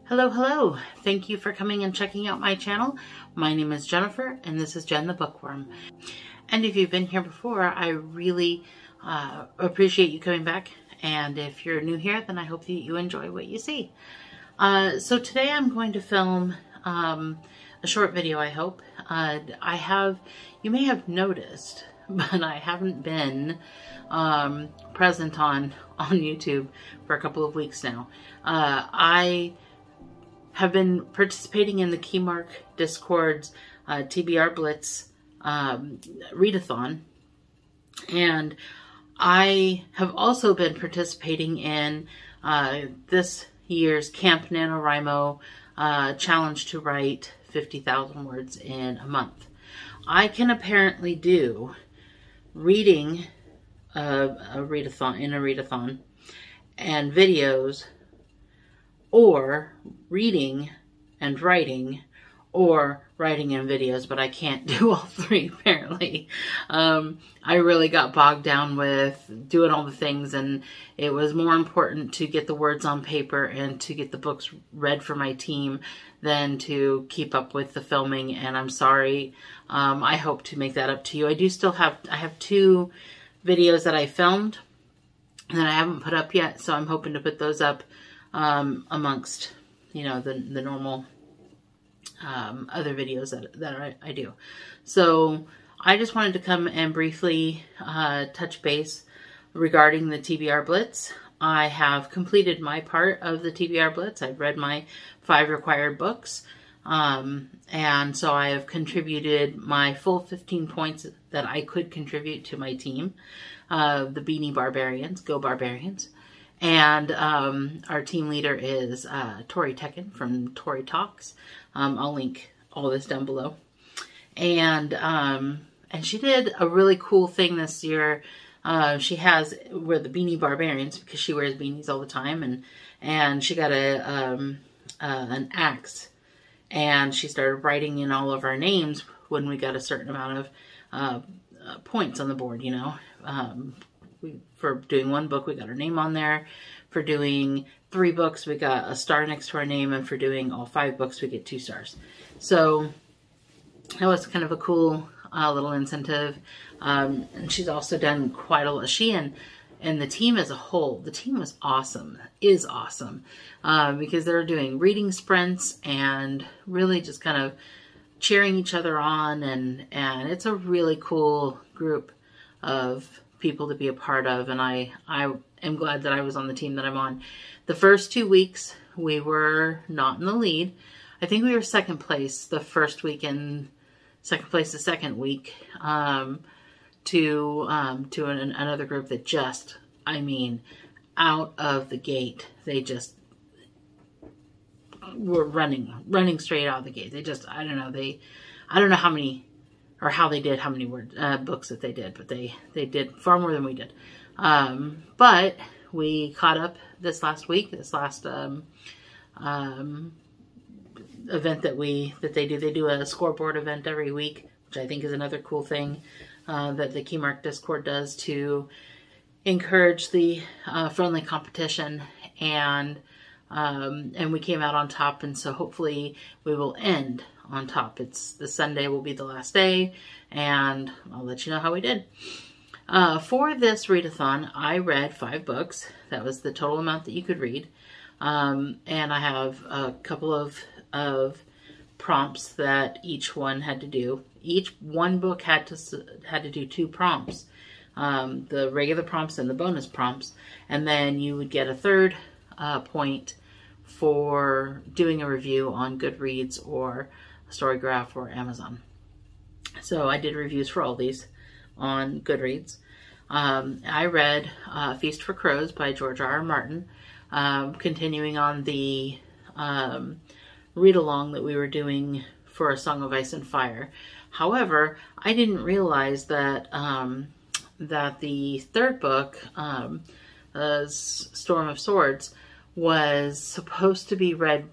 Hello, hello. Thank you for coming and checking out my channel. My name is Jennifer and this is Jen the Bookworm. And if you've been here before, I really appreciate you coming back. And if you're new here, then I hope that you enjoy what you see. So today I'm going to film a short video, I hope. You may have noticed, but I haven't been present on YouTube for a couple of weeks now. I have been participating in the Keymark Discord's TBR Blitz readathon, and I have also been participating in this year's Camp NaNoWriMo challenge to write 50,000 words in a month. I can apparently do reading a readathon and videos, or reading and writing, or writing and videos, but I can't do all three apparently. I really got bogged down with doing all the things, and it was more important to get the words on paper and to get the books read for my team than to keep up with the filming, and I'm sorry. I hope to make that up to you. I have 2 videos that I filmed that I haven't put up yet, so I'm hoping to put those up amongst, you know, the normal other videos that I do. So I just wanted to come and briefly touch base regarding the TBR Blitz. I have completed my part of the TBR Blitz. I've read my 5 required books. And so I have contributed my full 15 points that I could contribute to my team. The Beanie Barbarians, go Barbarians. And our team leader is Tori Tecken from Tori Talks. I'll link all this down below. And she did a really cool thing this year. We're the Beanie Barbarians because she wears beanies all the time, and she got an axe, and she started writing in all of our names when we got a certain amount of points on the board, you know. For doing 1 book, we got our name on there. For doing 3 books, we got a star next to our name. And for doing all 5 books, we get 2 stars. So that was kind of a cool little incentive. And she's also done quite a lot. She and the team as a whole, the team was awesome, is awesome. Because they're doing reading sprints and really just kind of cheering each other on. And it's a really cool group of people to be a part of, and I am glad that I was on the team that I'm on. The first 2 weeks we were not in the lead. I think we were second place the first week and second place the second week, to another group that just, I mean, out of the gate, they just were running straight out of the gate. They just, I don't know how many books that they did, but they did far more than we did. But we caught up this last week, this last event that they do. They do a scoreboard event every week, which I think is another cool thing that the Keymark Discord does to encourage the friendly competition. And we came out on top, and so hopefully we will end on top. The Sunday will be the last day, and I'll let you know how we did. For this readathon, I read 5 books. That was the total amount that you could read. And I have a couple of prompts that each one had to do. One book had to do 2 prompts. The regular prompts and the bonus prompts. And then you would get a 3rd point for doing a review on Goodreads or Storygraph or Amazon. So I did reviews for all these on Goodreads. I read Feast for Crows by George R.R. Martin, continuing on the read-along that we were doing for A Song of Ice and Fire. However, I didn't realize that that the 3rd book, Storm of Swords, was supposed to be read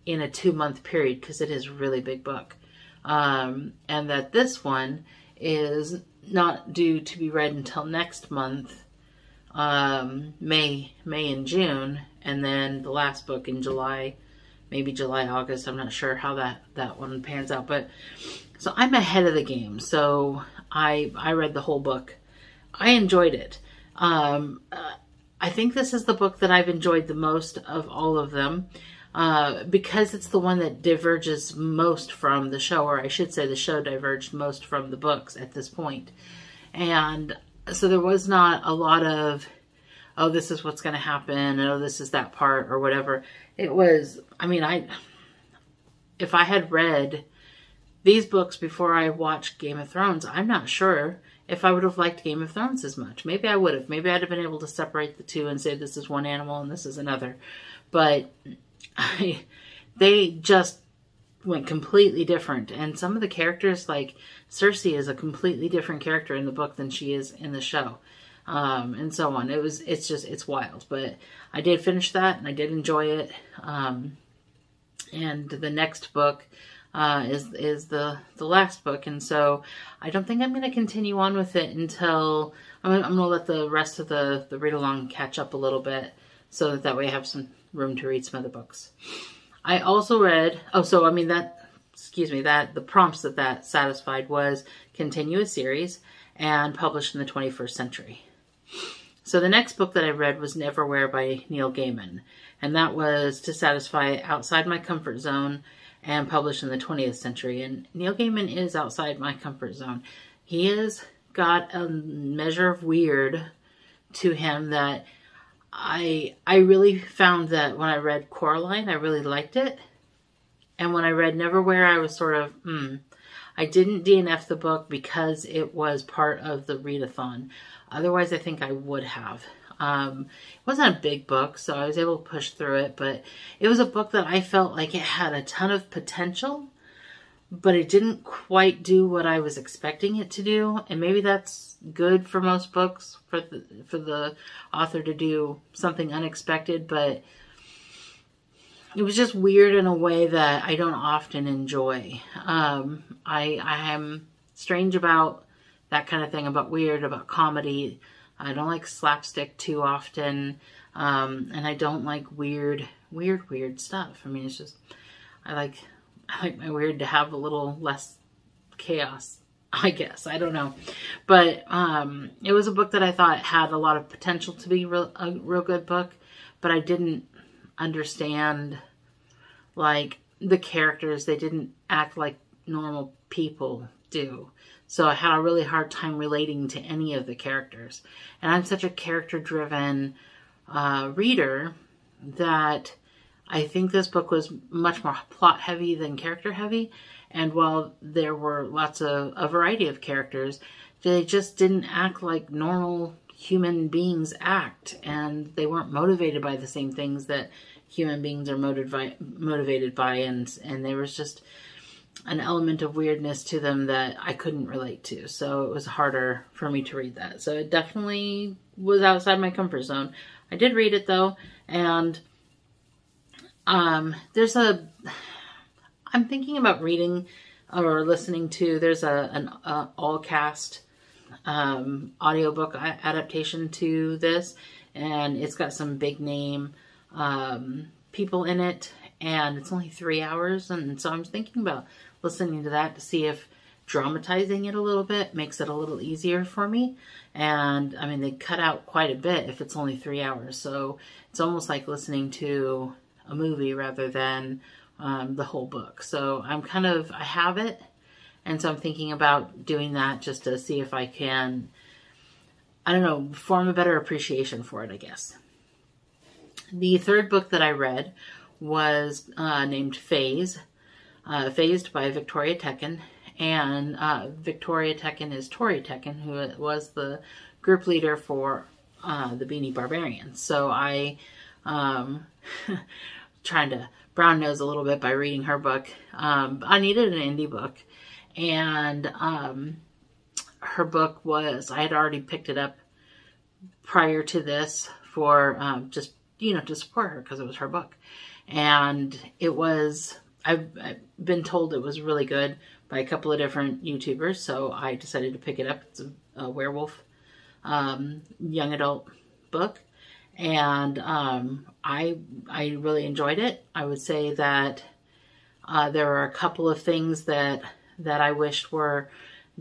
in a 2-month period because it is a really big book. And that this one is not due to be read until next month, May and June, and then the last book in July, maybe July, August. I'm not sure how that one pans out, but so I'm ahead of the game. So I read the whole book. I enjoyed it. I think this is the book that I've enjoyed the most of all of them, because it's the one that diverges most from the show, or I should say the show diverged most from the books at this point. And so there was not a lot of, oh, this is what's going to happen, oh, this is that part, or whatever. It was, I mean, if I had read these books before I watched Game of Thrones, I'm not sure if I would have liked Game of Thrones as much. Maybe I would have. Maybe I'd have been able to separate the two and say this is one animal and this is another. But they just went completely different. And some of the characters, like Cersei, is a completely different character in the book than she is in the show. And so on. It's wild. But I did finish that and I did enjoy it. And the next book is the last book, and so I don't think I'm going to continue on with it until I'm going to let the rest of the read along catch up a little bit, so that way I have some room to read some other books. I also read, the prompts that satisfied was continue a series and published in the 21st century. So the next book that I read was Neverwhere by Neil Gaiman, and that was to satisfy outside my comfort zone and published in the 20th century. And Neil Gaiman is outside my comfort zone. He has got a measure of weird to him that I really found that when I read Coraline, I really liked it. And when I read Neverwhere, I was sort of, I didn't DNF the book because it was part of the readathon. Otherwise, I think I would have. It wasn't a big book, so I was able to push through it, but it was a book that I felt like it had a ton of potential, but it didn't quite do what I was expecting it to do. And maybe that's good for most books, for the author to do something unexpected, but it was just weird in a way that I don't often enjoy. I am strange about that kind of thing, about weird, about comedy. I don't like slapstick too often, and I don't like weird stuff. I mean, it's just, I like my weird to have a little less chaos, I guess. I don't know. But it was a book that I thought had a lot of potential to be a real good book, but I didn't understand, like, the characters. They didn't act like normal people do. So I had a really hard time relating to any of the characters. And I'm such a character-driven reader that I think this book was much more plot-heavy than character-heavy. And while there were a variety of characters, they just didn't act like normal human beings act. And they weren't motivated by the same things that human beings are motivated by. And there was just an element of weirdness to them that I couldn't relate to. So it was harder for me to read that. So it definitely was outside my comfort zone. I did read it though. And I'm thinking about reading or listening to, there's an all-cast audiobook adaptation to this. And it's got some big name people in it. And it's only 3 hours. And so I'm thinking about listening to that to see if dramatizing it a little bit makes it a little easier for me. And I mean, they cut out quite a bit if it's only 3 hours. So it's almost like listening to a movie rather than the whole book. So I have it. And so I'm thinking about doing that just to see if I can, I don't know, form a better appreciation for it, I guess. The third book that I read was named Phased by Victoria Tecken. And Victoria Tecken is Tori Tecken, who was the group leader for the Beanie Barbarians. So I trying to brown nose a little bit by reading her book. I needed an indie book. And her book was, I had already picked it up prior to this for just, to support her because it was her book. And it was, I've been told it was really good by a couple of different YouTubers, so I decided to pick it up. It's a werewolf young adult book, And I really enjoyed it. I would say that there were a couple of things that I wished were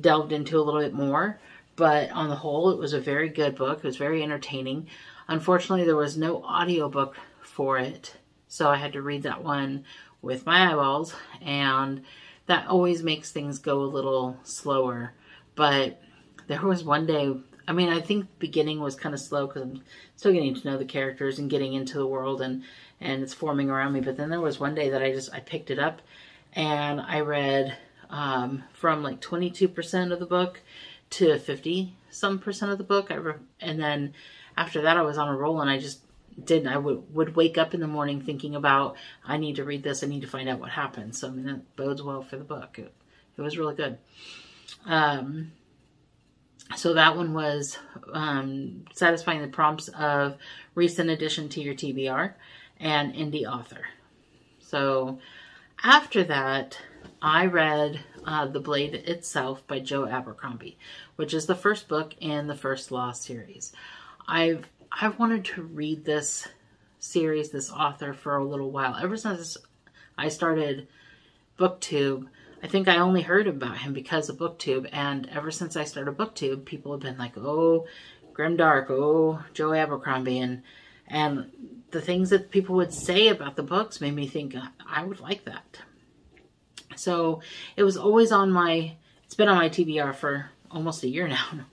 delved into a little bit more, but on the whole, it was a very good book. It was very entertaining. Unfortunately, there was no audiobook for it, so I had to read that one with my eyeballs, and that always makes things go a little slower. But there was one day, I mean, I think the beginning was kind of slow because I'm still getting to know the characters and getting into the world, and it's forming around me. But then there was one day that I picked it up and I read from like 22% of the book to 50-some% of the book. And then after that I was on a roll, and I would wake up in the morning thinking about, I need to read this, I need to find out what happened. So I mean, that bodes well for the book. It was really good. So that one was satisfying the prompts of recent addition to your TBR and indie author. So after that, I read The Blade Itself by Joe Abercrombie, which is the first book in the First Law series. I've wanted to read this series, this author, for a little while. Ever since I started BookTube, I think I only heard about him because of BookTube, and ever since I started BookTube, people have been like, oh, grimdark, oh, Joe Abercrombie, and the things that people would say about the books made me think I would like that. So it was always it's been on my TBR for almost a year now,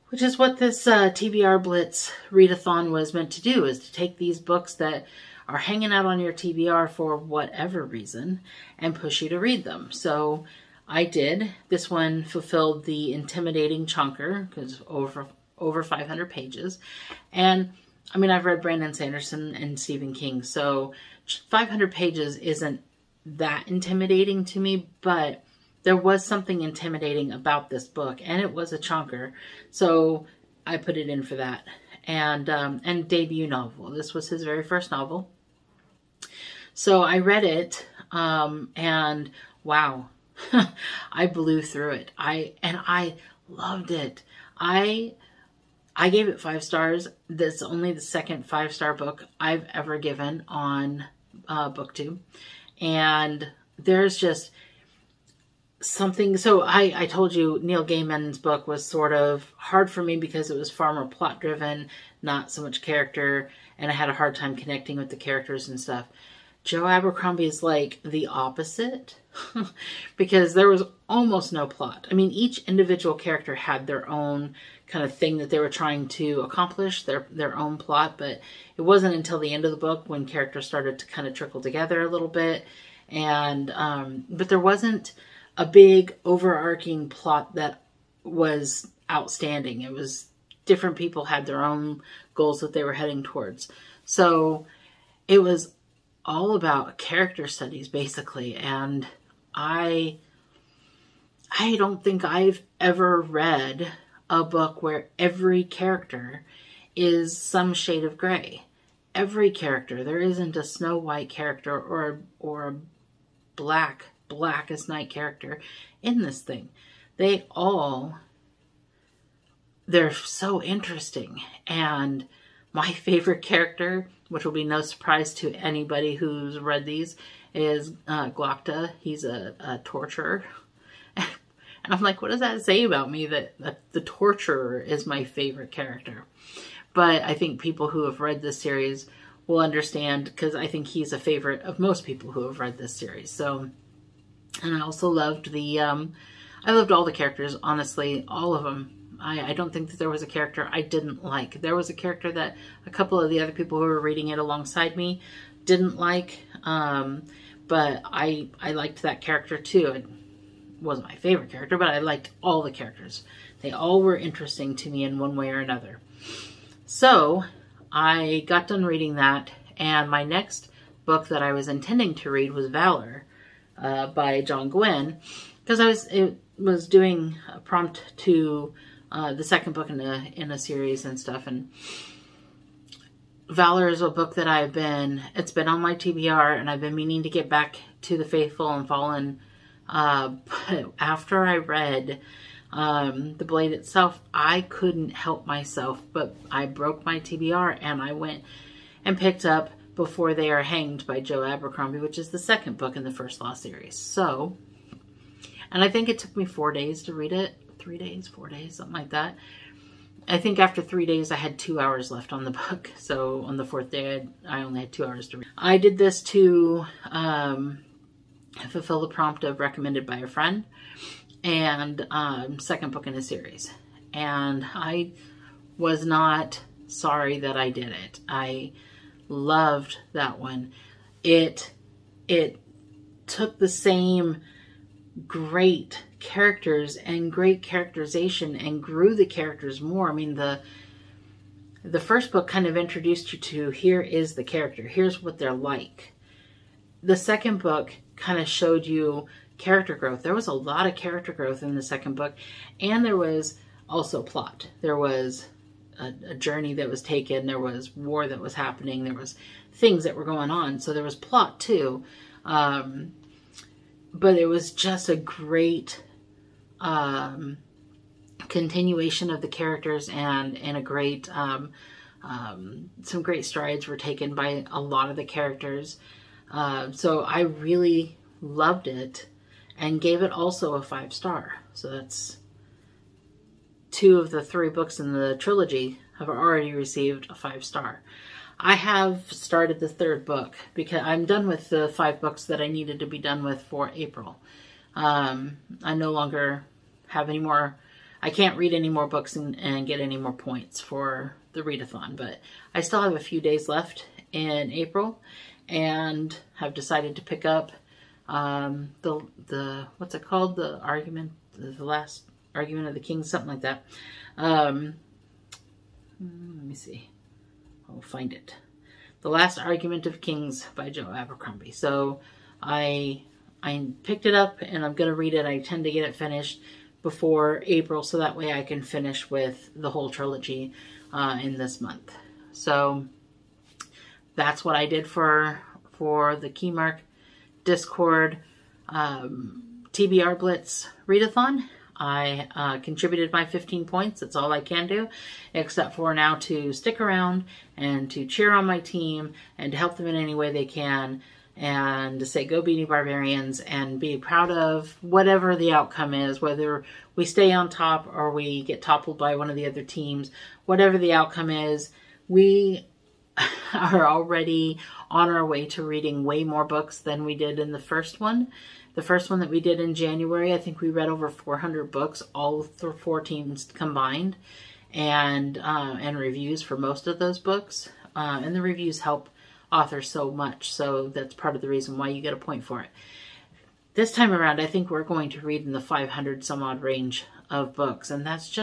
which is what this TBR Blitz readathon was meant to do, is to take these books that are hanging out on your TBR for whatever reason and push you to read them. So I did. This one fulfilled the intimidating chunker because over 500 pages. And I mean, I've read Brandon Sanderson and Stephen King, so 500 pages isn't that intimidating to me, but there was something intimidating about this book, and it was a chunker, so I put it in for that. And debut novel. This was his very first novel. So I read it, and wow, I blew through it. I loved it. I gave it 5 stars. That's only the second 5-star book I've ever given on BookTube. And there's just something. So I told you Neil Gaiman's book was sort of hard for me because it was far more plot driven, not so much character, and I had a hard time connecting with the characters and stuff. Joe Abercrombie is like the opposite because there was almost no plot. I mean, each individual character had their own kind of thing that they were trying to accomplish, their own plot, but it wasn't until the end of the book when characters started to kind of trickle together a little bit. And but there wasn't a big overarching plot that was outstanding. It was different people had their own goals that they were heading towards. So it was all about character studies basically. And I don't think I've ever read a book where every character is some shade of gray. Every character. There isn't a Snow White character or a blackest night character in this thing. They're so interesting. And my favorite character, which will be no surprise to anybody who's read these, is Glokta. He's a torturer. And I'm like, what does that say about me that the torturer is my favorite character? But I think people who have read this series will understand, because I think he's a favorite of most people who have read this series. So, and I also loved I loved all the characters, honestly, all of them. I don't think that there was a character I didn't like. There was a character that a couple of the other people who were reading it alongside me didn't like, but I liked that character too. It wasn't my favorite character, but I liked all the characters. They all were interesting to me in one way or another. So I got done reading that, and my next book that I was intending to read was Valor by John Gwynne, because it was doing a prompt to the second book in a series and stuff. And Valor is a book that it's been on my TBR, and I've been meaning to get back to The Faithful and Fallen. But after I read The blade itself, I couldn't help myself, but I broke my TBR and I went and picked up Before They Are Hanged by Joe Abercrombie, which is the second book in the First Law series. So, and I think it took me 4 days to read it. 3 days, 4 days, something like that. I think after 3 days, I had 2 hours left on the book. So on the fourth day, I only had 2 hours to read. I did this to fulfill the prompt of recommended by a friend, and second book in a series. And I was not sorry that I did it. I loved that one. It took the same great characters and great characterization and grew the characters more. I mean, the first book kind of introduced you to, here is the character, here's what they're like. The second book kind of showed you character growth. There was a lot of character growth in the second book, and there was also plot. There was a journey that was taken, there was war that was happening, there was things that were going on, so there was plot too. But it was just a great continuation of the characters, and a great some great strides were taken by a lot of the characters. So I really loved it and gave it also a 5-star. So that's 2 of the 3 books in the trilogy have already received a 5-star. I have started the 3rd book because I'm done with the 5 books that I needed to be done with for April. I no longer have any more, I can't read any more books and get any more points for the readathon, but I still have a few days left in April and have decided to pick up the what's it called? The last argument of the king, something like that. Let me see. I'll find it. The Last Argument of Kings by Joe Abercrombie. So I picked it up and I'm going to read it. I tend to get it finished before April, so that way I can finish with the whole trilogy in this month. So that's what I did for the Keymark Discord TBR Blitz readathon. I contributed my 15 points. That's all I can do, except for now to stick around and to cheer on my team and to help them in any way they can, and to say, go Beanie Barbarians, and be proud of whatever the outcome is, whether we stay on top or we get toppled by one of the other teams. Whatever the outcome is, we are already on our way to reading way more books than we did in the first one. The first one that we did in January, I think we read over 400 books, all 4 teams combined, and reviews for most of those books. And the reviews help authors so much, so that's part of the reason why you get a point for it. This time around, I think we're going to read in the 500 some odd range of books, and that's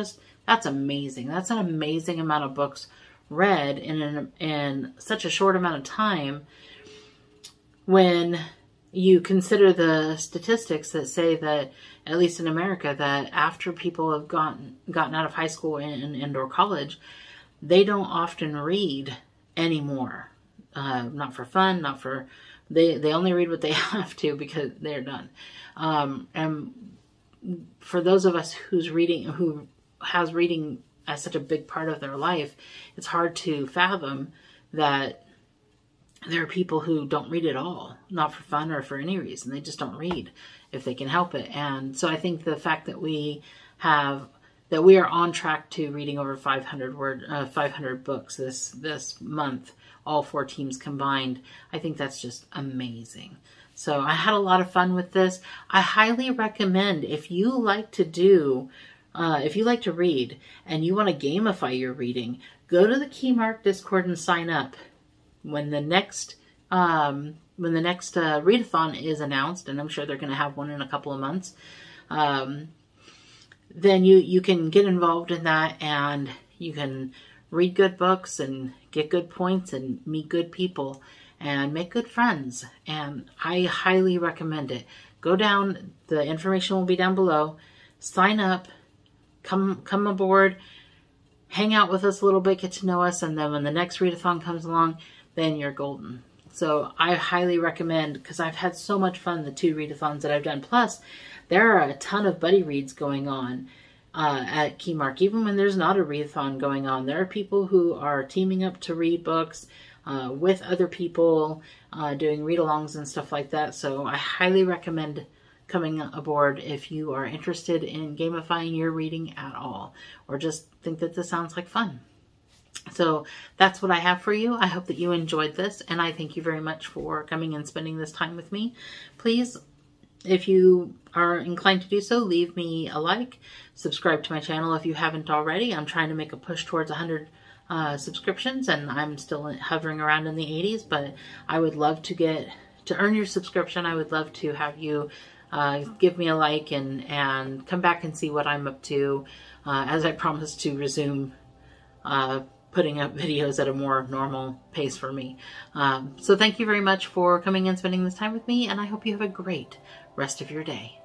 amazing. That's an amazing amount of books read in such a short amount of time, when you consider the statistics that say that, at least in America, that after people have gotten out of high school and or college, they don't often read anymore. Not for fun, not for, they only read what they have to because they're done. And for those of us who has reading as such a big part of their life, it's hard to fathom that there are people who don't read at all, not for fun or for any reason. They just don't read if they can help it. And so I think the fact that we are on track to reading over 500 books this month, all 4 teams combined, I think that's just amazing. So I had a lot of fun with this. I highly recommend, if you like to read and you want to gamify your reading, go to the Keymark Discord and sign up. When the next readathon is announced, and I'm sure they're going to have one in a couple of months, then you can get involved in that, and you can read good books and get good points and meet good people and make good friends. And I highly recommend it. Go down, the information will be down below. Sign up, come aboard, hang out with us a little bit, get to know us, and then when the next readathon comes along, then you're golden. So I highly recommend, because I've had so much fun the 2 readathons that I've done. Plus, there are a ton of buddy reads going on at Keymark, even when there's not a readathon going on. There are people who are teaming up to read books with other people, doing read-alongs and stuff like that. So I highly recommend coming aboard if you are interested in gamifying your reading at all, or just think that this sounds like fun. So that's what I have for you. I hope that you enjoyed this, and I thank you very much for coming and spending this time with me. Please, if you are inclined to do so, leave me a like, subscribe to my channel if you haven't already. I'm trying to make a push towards 100 subscriptions, and I'm still hovering around in the 80s, but I would love to earn your subscription. I would love to have you give me a like and come back and see what I'm up to, as I promise to resume putting up videos at a more normal pace for me. So thank you very much for coming and spending this time with me, and I hope you have a great rest of your day.